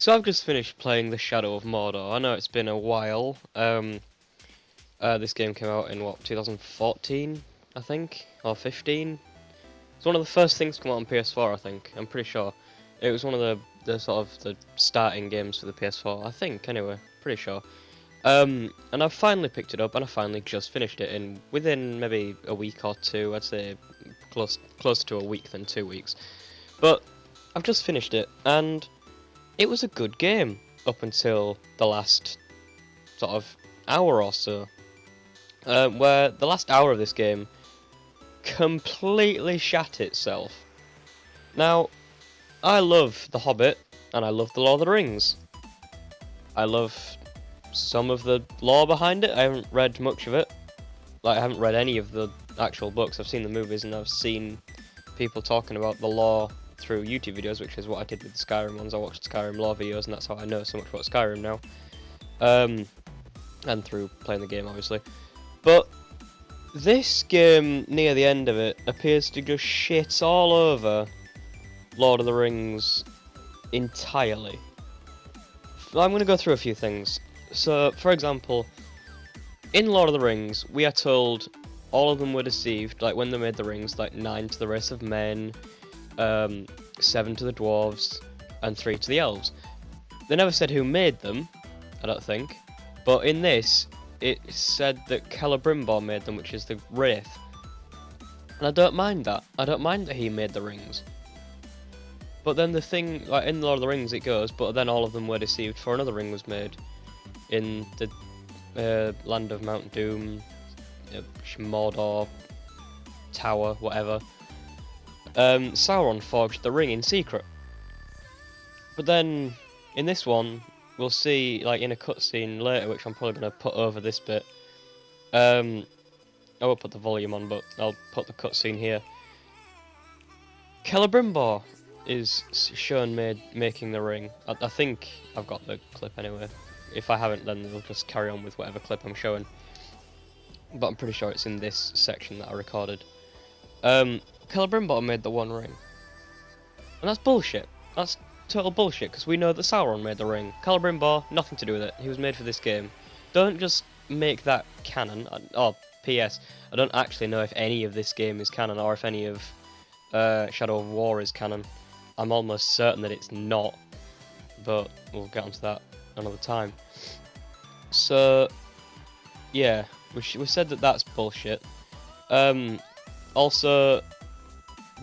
So I've just finished playing The Shadow of Mordor. I know it's been a while. This game came out in what, 2014, I think, or 15. It's one of the first things to come out on PS4, I think. I'm pretty sure. It was one of the sort of the starting games for the PS4, I think. Anyway, pretty sure. And I've finally picked it up, and I finally just finished it in within maybe a week or two. I'd say closer to a week than 2 weeks. But I've just finished it, and it was a good game up until the last sort of hour or so, where the last hour of this game completely shat itself. Now, I love The Hobbit, and I love The Lord of the Rings. I love some of the lore behind it. I haven't read much of it. Like, I haven't read any of the actual books. I've seen the movies, and I've seen people talking about the lore through YouTube videos, which is what I did with the Skyrim ones. I watched Skyrim lore videos, and that's how I know so much about Skyrim now. And through playing the game, obviously. But this game, near the end of it, appears to just shit all over Lord of the Rings entirely. I'm going to go through a few things. So, for example, in Lord of the Rings, we are told all of them were deceived, like when they made the rings, like 9 to the race of men, 7 to the dwarves, and 3 to the elves. They never said who made them, I don't think, but in this, it said that Celebrimbor made them, which is the wraith. And I don't mind that. I don't mind that he made the rings. But then the thing, like in Lord of the Rings it goes, but then all of them were deceived, for another ring was made in the land of Mount Doom, Mordor, Tower, whatever. Sauron forged the ring in secret. But then, in this one, we'll see, like in a cutscene later, which I'm probably going to put over this bit. I won't put the volume on, but I'll put the cutscene here. Celebrimbor is shown making the ring. I think I've got the clip anyway. If I haven't, then we'll just carry on with whatever clip I'm showing. But I'm pretty sure it's in this section that I recorded. Celebrimbor made the One Ring. And that's bullshit. That's total bullshit, because we know that Sauron made the ring. Celebrimbor, nothing to do with it. He was made for this game. Don't just make that canon. Oh, P.S. I don't actually know if any of this game is canon, or if any of Shadow of War is canon. I'm almost certain that it's not, but we'll get onto that another time. So, yeah, we said that that's bullshit. Also,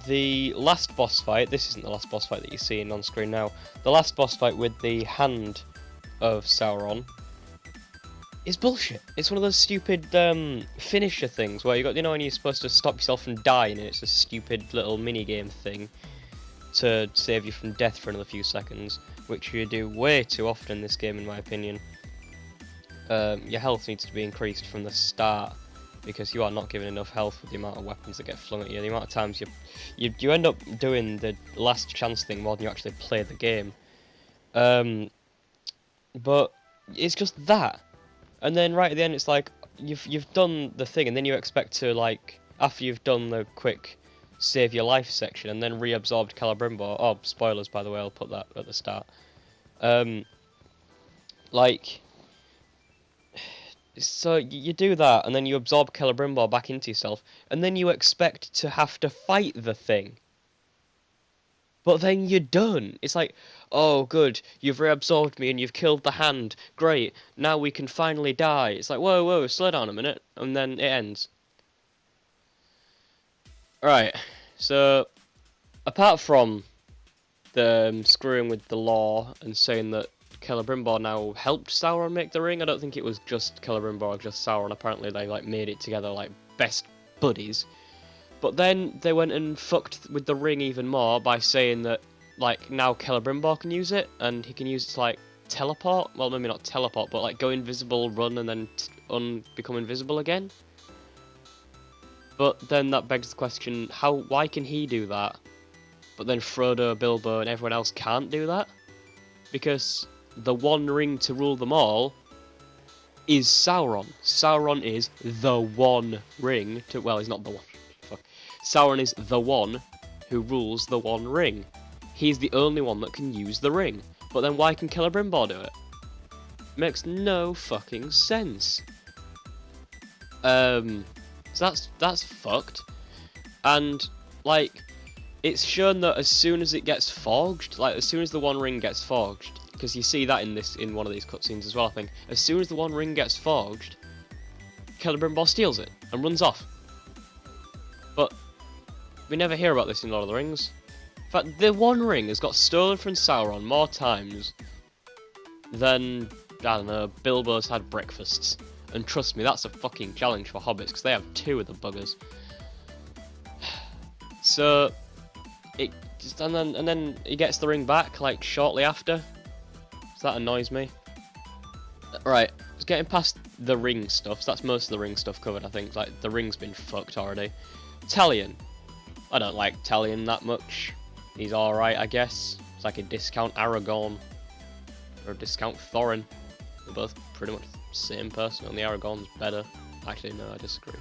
the last boss fight, this isn't the last boss fight that you're seeing on screen now, the last boss fight with the hand of Sauron is bullshit. It's one of those stupid finisher things where you got, you know, when you're supposed to stop yourself from dying, and it's a stupid little mini-game thing to save you from death for another few seconds, which you do way too often in this game, in my opinion. Your health needs to be increased from the start, because you are not given enough health with the amount of weapons that get flung at you. The amount of times you end up doing the last chance thing more than you actually play the game. But it's just that, and then right at the end it's like you've done the thing, and then you expect to, like, after you've done the quick save your life section and then reabsorbed Celebrimbor. Oh, spoilers, by the way, I'll put that at the start. Like, so you do that, and then you absorb Celebrimbor back into yourself, and then you expect to have to fight the thing. But then you don't. It's like, oh, good, you've reabsorbed me and you've killed the hand. Great, now we can finally die. It's like, whoa, slow down a minute, and then it ends. Right, so apart from the screwing with the lore and saying that Celebrimbor now helped Sauron make the ring, I don't think it was just Celebrimbor or just Sauron. Apparently they like made it together like best buddies. But then they went and fucked with the ring even more by saying that, like, now Celebrimbor can use it, and he can use it to, like, teleport. Well, maybe not teleport, but like go invisible, run, and then become invisible again. But then that begs the question, why can he do that, but then Frodo, Bilbo, and everyone else can't do that? Because the one ring to rule them all is Sauron. Sauron is the one ring to... Well, he's not the one. Fuck. Sauron is the one who rules the One Ring. He's the only one that can use the ring. But then why can Celebrimbor do it? Makes no fucking sense. So that's fucked. And like, it's shown that as soon as it gets forged, like as soon as the One Ring gets forged, because you see that in one of these cutscenes as well, I think. As soon as the One Ring gets forged, Celebrimbor steals it and runs off. But we never hear about this in Lord of the Rings. In fact, the One Ring has got stolen from Sauron more times than, I don't know, Bilbo's had breakfasts. And trust me, that's a fucking challenge for hobbits, because they have 2 of the buggers. So, it just, and then he gets the ring back, like, shortly after. So that annoys me. Right, just getting past the ring stuff, so that's most of the ring stuff covered, I think. Like, the ring's been fucked already. Talion. I don't like Talion that much. He's alright, I guess. It's like a discount Aragorn. Or a discount Thorin. They're both pretty much the same person, and the Aragorn's better. Actually, no, I disagree.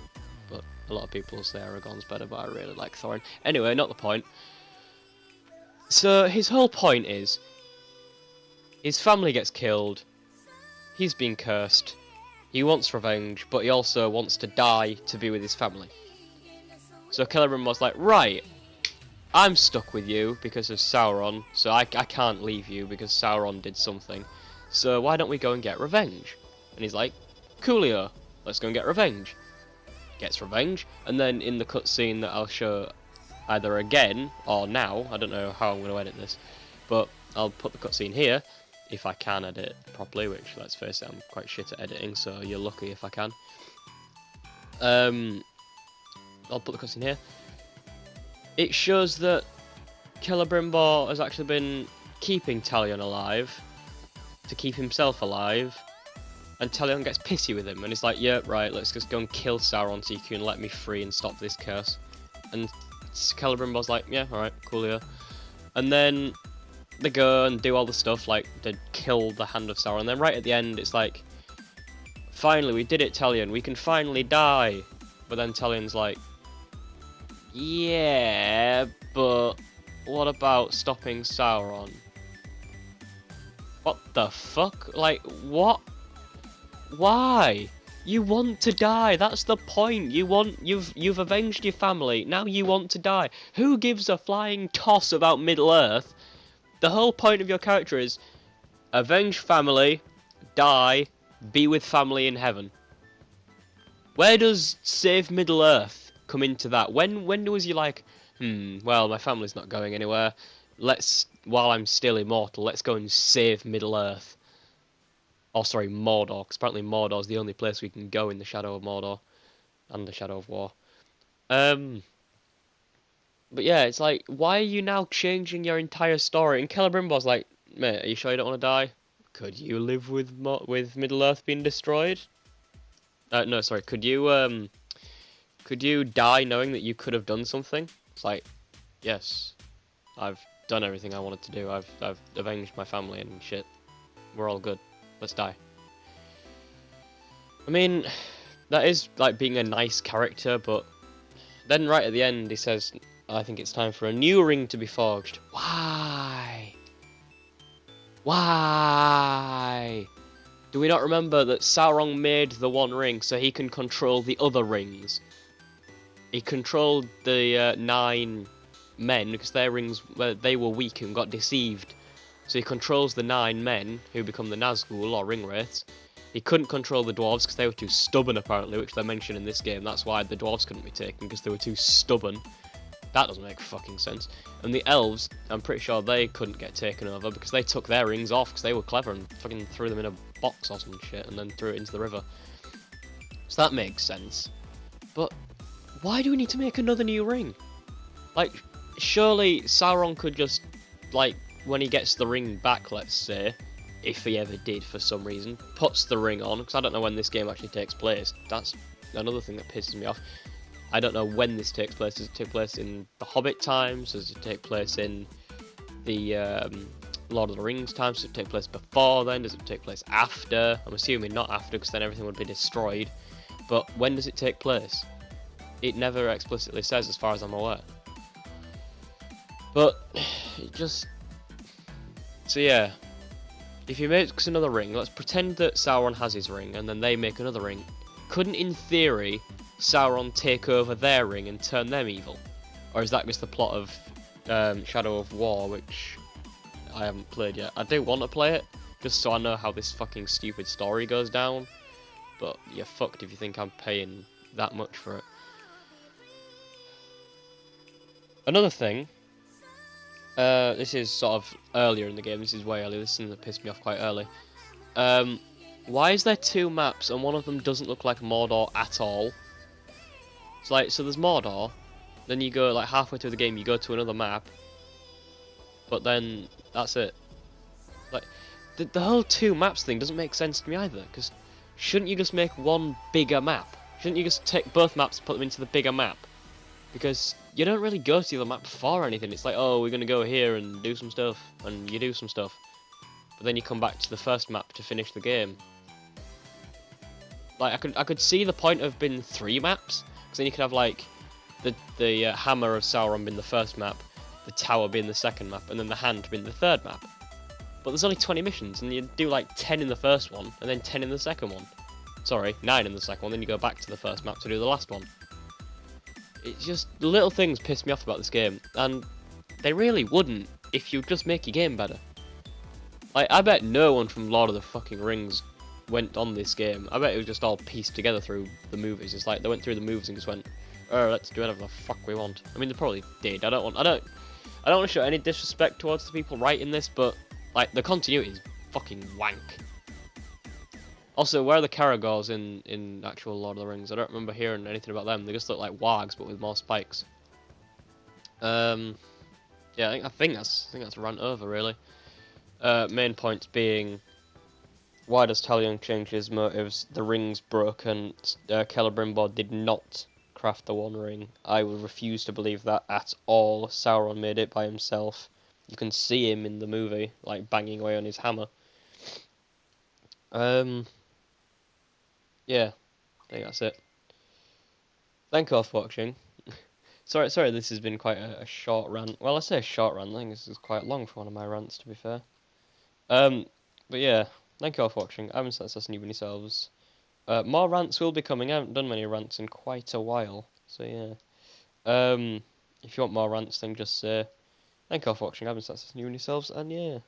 But a lot of people say Aragorn's better, but I really like Thorin. Anyway, not the point. So, his whole point is, his family gets killed, he's been cursed, he wants revenge, but he also wants to die to be with his family. So Celebrimbor's like, right, I'm stuck with you because of Sauron, so I can't leave you because Sauron did something. So why don't we go and get revenge? And he's like, coolio, let's go and get revenge. Gets revenge, and then in the cutscene that I'll show either again or now, I don't know how I'm going to edit this, but I'll put the cutscene here, if I can edit it properly, which, let's face it, I'm quite shit at editing, so you're lucky if I can. I'll put the cutscene here. It shows that Celebrimbor has actually been keeping Talion alive, to keep himself alive, and Talion gets pissy with him, and he's like, yeah, right, let's just go and kill Sauron so you can let me free and stop this curse. And Celebrimbor's like, yeah, alright, coolio. And then they go and do all the stuff, like, they kill the Hand of Sauron, and then right at the end, it's like, finally, we did it, Talion, we can finally die. But then Talion's like, yeah, but what about stopping Sauron? What the fuck? Like, what? Why? You want to die, that's the point. You've avenged your family, now you want to die. Who gives a flying toss about Middle-earth? The whole point of your character is avenge family, die, be with family in heaven. Where does save Middle-earth come into that? When was you like, well, my family's not going anywhere, while I'm still immortal, let's go and save Middle-earth. Oh, sorry, Mordor, because apparently Mordor's the only place we can go in the Shadow of Mordor, and the Shadow of War. But yeah, it's like, why are you now changing your entire story? And Celebrimbor's like, mate, are you sure you don't want to die? Could you live with Middle-earth being destroyed? No, sorry, could you die knowing that you could have done something? It's like, yes, I've done everything I wanted to do. I've avenged my family and shit. We're all good. Let's die. I mean, that is like being a nice character, but then right at the end he says, I think it's time for a new ring to be forged. Why? Why? Do we not remember that Sauron made the One Ring so he can control the other rings? He controlled the 9 men because their rings, they were weak and got deceived. So he controls the 9 men who become the Nazgul or Ringwraiths. He couldn't control the dwarves because they were too stubborn apparently, which they mention in this game. That's why the dwarves couldn't be taken, because they were too stubborn. That doesn't make fucking sense. And the elves, I'm pretty sure they couldn't get taken over because they took their rings off because they were clever and fucking threw them in a box or some shit and then threw it into the river. So that makes sense. But why do we need to make another new ring? Like, surely Sauron could just, like, when he gets the ring back, let's say, if he ever did for some reason, puts the ring on, because I don't know when this game actually takes place. That's another thing that pisses me off. I don't know when this takes place. Does it take place in the Hobbit times? Does it take place in the Lord of the Rings times? Does it take place before then? Does it take place after? I'm assuming not after, because then everything would be destroyed. But when does it take place? It never explicitly says, as far as I'm aware. But, it just... So yeah, if he makes another ring, let's pretend that Sauron has his ring, and then they make another ring. Couldn't, in theory, Sauron take over their ring and turn them evil? Or is that just the plot of Shadow of War, which I haven't played yet? I do want to play it, just so I know how this fucking stupid story goes down. But you're fucked if you think I'm paying that much for it. Another thing, this is sort of earlier in the game, this is way earlier, this is something that pissed me off quite early. Why is there 2 maps and one of them doesn't look like Mordor at all? It's like, so there's Mordor, then you go like halfway through the game, you go to another map, but then that's it. Like, the whole 2 maps thing doesn't make sense to me either, because shouldn't you just make one bigger map? Shouldn't you just take both maps and put them into the bigger map? Because you don't really go to the map for anything. It's like, oh, we're going to go here and do some stuff, and you do some stuff. But then you come back to the first map to finish the game. Like, I could see the point of being 3 maps, because then you could have, like, the hammer of Sauron being the first map, the tower being the second map, and then the hand being the third map. But there's only 20 missions, and you do, like, 10 in the first one, and then 10 in the second one. Sorry, 9 in the second one, then you go back to the first map to do the last one. It's just, the little things piss me off about this game, and they really wouldn't if you just make your game better. Like, I bet no one from Lord of the fucking Rings went on this game. I bet it was just all pieced together through the movies. It's like they went through the movies and just went, oh, let's do whatever the fuck we want. I mean, they probably did. I don't want to show any disrespect towards the people writing this, but like the continuity is fucking wank. Also, where are the Caragors in actual Lord of the Rings? I don't remember hearing anything about them. They just look like wargs, but with more spikes. Yeah, I think that's rant over really. Main points being, why does Talion change his motives? The ring's broken. Celebrimbor did not craft the One Ring. I would refuse to believe that at all. Sauron made it by himself. You can see him in the movie, like banging away on his hammer. Yeah, I think that's it. Thank you all for watching. sorry, this has been quite a short rant. Well, I say a short rant, I think this is quite long for one of my rants, to be fair. But yeah, thank you all for watching. I haven't said this any yourselves. More rants will be coming. I haven't done many rants in quite a while, so yeah. If you want more rants, then just say thank you all for watching. I haven't said this any yourselves, and yeah.